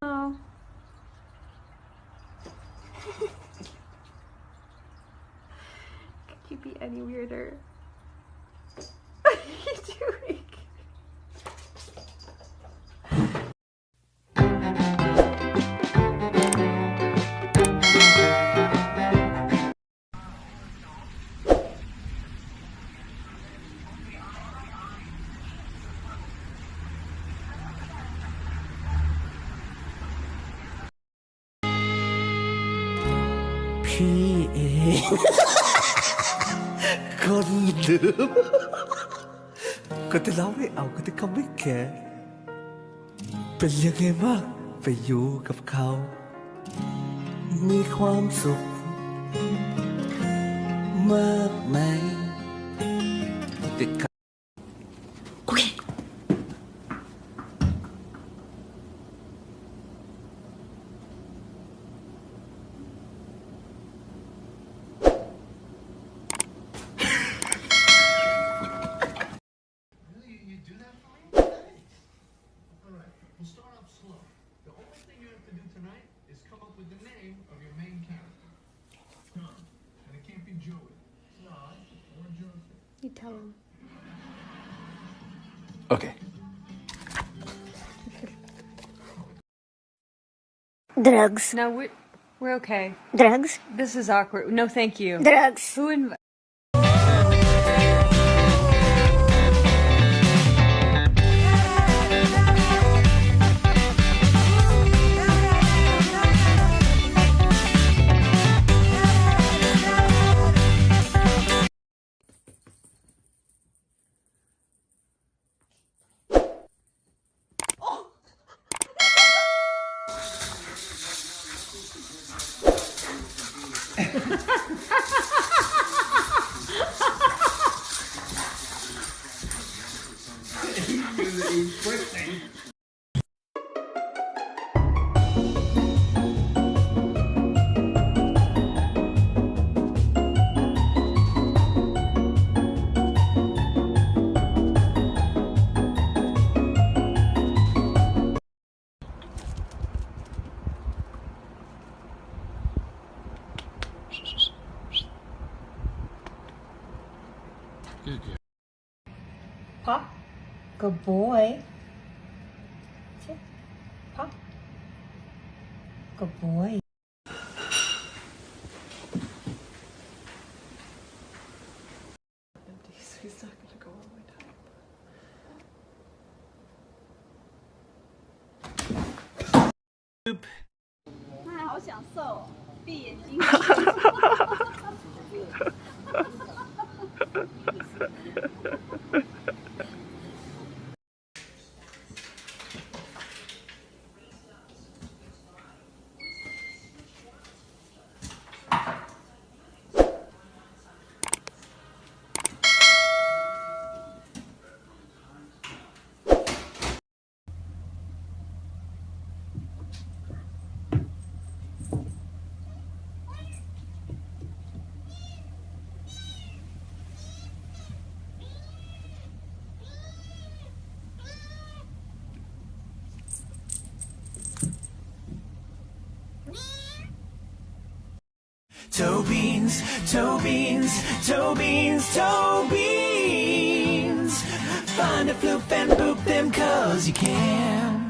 Oh. Could you be any weirder? What are you doing?พี่เองคนเดิมคนที่เราไม่เอาคนที่เขาไม่แคร์เป็นยังไงบ้างไปอยู่กับเขา มีความสุขมากไหมติดขัดโอเคWe'll start off slow. The only thing you have to do tonight is come up with the name of your main character. Tom. And it can't be Joey. Rod or Joseph. You tell him. Okay. Drugs. No, we're okay. Drugs. This is awkward. No, thank you. Drugs. Who Pop. Good boy. Pop. Good boy. empty, so he's not gonna go all the way down. 他好享受，闭眼睛。Toe beans, toe beans, toe beans, toe beans. Find a floof and boop them 'cause you can.